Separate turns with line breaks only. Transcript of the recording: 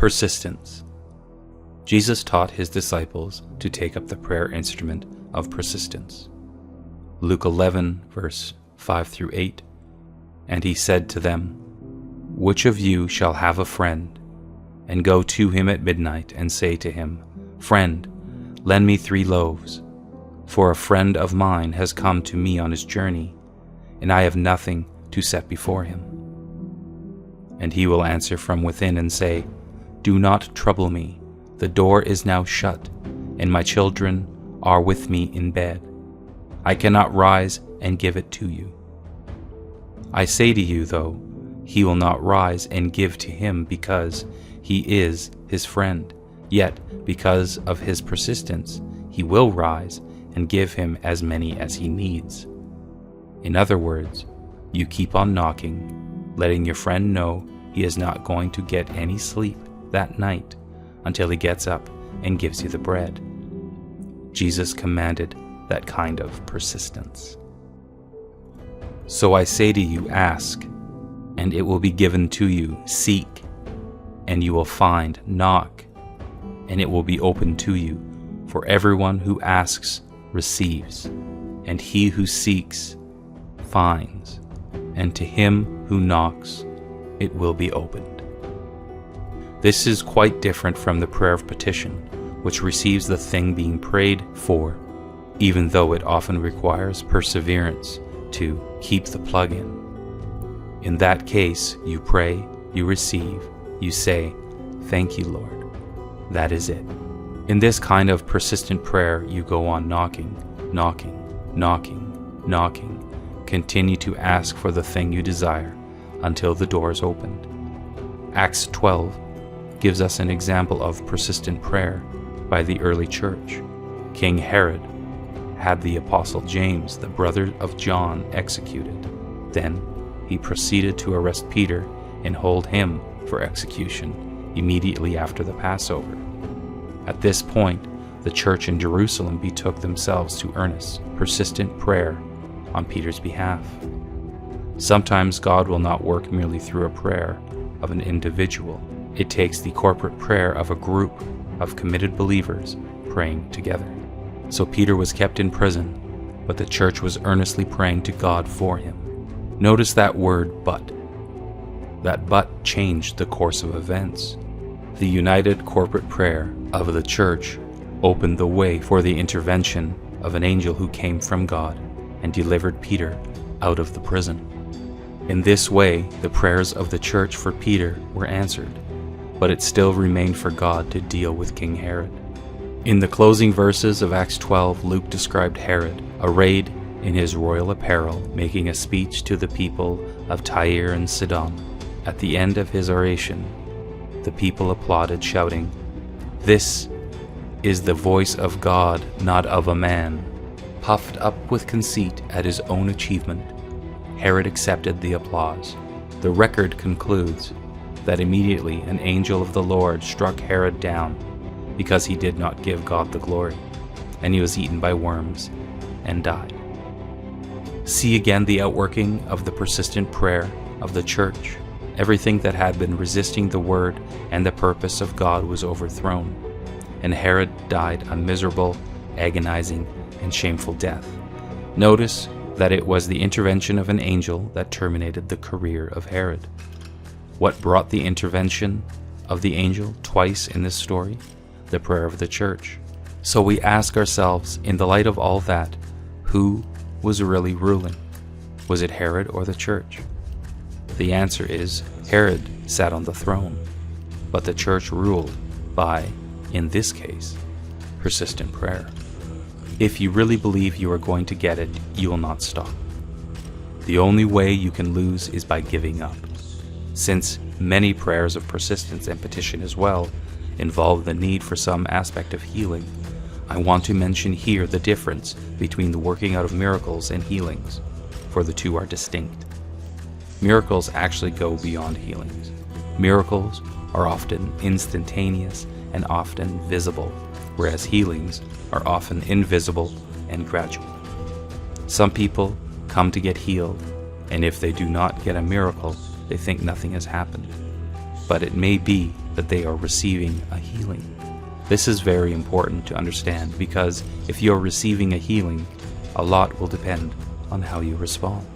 Persistence. Jesus taught his disciples to take up the prayer instrument of persistence. Luke 11, verse 5 through 8. And he said to them, "Which of you shall have a friend, and go to him at midnight, and say to him, 'Friend, lend me 3 loaves, for a friend of mine has come to me on his journey, and I have nothing to set before him?' And he will answer from within and say, 'Do not trouble me, the door is now shut, and my children are with me in bed. I cannot rise and give it to you.' I say to you, though, he will not rise and give to him because he is his friend, yet because of his persistence, he will rise and give him as many as he needs. In other words, you keep on knocking, letting your friend know he is not going to get any sleep that night until he gets up and gives you the bread." Jesus commanded that kind of persistence. "So I say to you, ask, and it will be given to you. Seek, and you will find. Knock, and it will be opened to you. For everyone who asks receives, and he who seeks finds, and to him who knocks it will be opened." This is quite different from the prayer of petition, which receives the thing being prayed for, even though it often requires perseverance to keep the plug in. In that case, you pray, you receive, you say, "Thank you, Lord." That is it. In this kind of persistent prayer, you go on knocking, knocking, knocking, knocking. Continue to ask for the thing you desire until the door is opened. Acts 12 gives us an example of persistent prayer by the early church. King Herod had the Apostle James, the brother of John, executed. Then he proceeded to arrest Peter and hold him for execution immediately after the Passover. At this point, the church in Jerusalem betook themselves to earnest, persistent prayer on Peter's behalf. Sometimes God will not work merely through a prayer of an individual. It takes the corporate prayer of a group of committed believers praying together. So Peter was kept in prison, but the church was earnestly praying to God for him. Notice that word "but." That "but" changed the course of events. The united corporate prayer of the church opened the way for the intervention of an angel who came from God and delivered Peter out of the prison. In this way, the prayers of the church for Peter were answered, but it still remained for God to deal with King Herod. In the closing verses of Acts 12, Luke described Herod, arrayed in his royal apparel, making a speech to the people of Tyre and Sidon. At the end of his oration, the people applauded, shouting, "This is the voice of God, not of a man." Puffed up with conceit at his own achievement, Herod accepted the applause. The record concludes that immediately an angel of the Lord struck Herod down because he did not give God the glory, and he was eaten by worms and died. See again the outworking of the persistent prayer of the church. Everything that had been resisting the word and the purpose of God was overthrown, and Herod died a miserable, agonizing, and shameful death. Notice that it was the intervention of an angel that terminated the career of Herod. What brought the intervention of the angel twice in this story? The prayer of the church. So we ask ourselves, in the light of all that, who was really ruling? Was it Herod or the church? The answer is Herod sat on the throne, but the church ruled by, in this case, persistent prayer. If you really believe you are going to get it, you will not stop. The only way you can lose is by giving up. Since many prayers of persistence and petition as well involve the need for some aspect of healing, I want to mention here the difference between the working out of miracles and healings, for the two are distinct. Miracles actually go beyond healings. Miracles are often instantaneous and often visible, whereas healings are often invisible and gradual. Some people come to get healed, and if they do not get a miracle, they think nothing has happened. but it may be that they are receiving a healing. This is very important to understand, because if you're receiving a healing, a lot will depend on how you respond.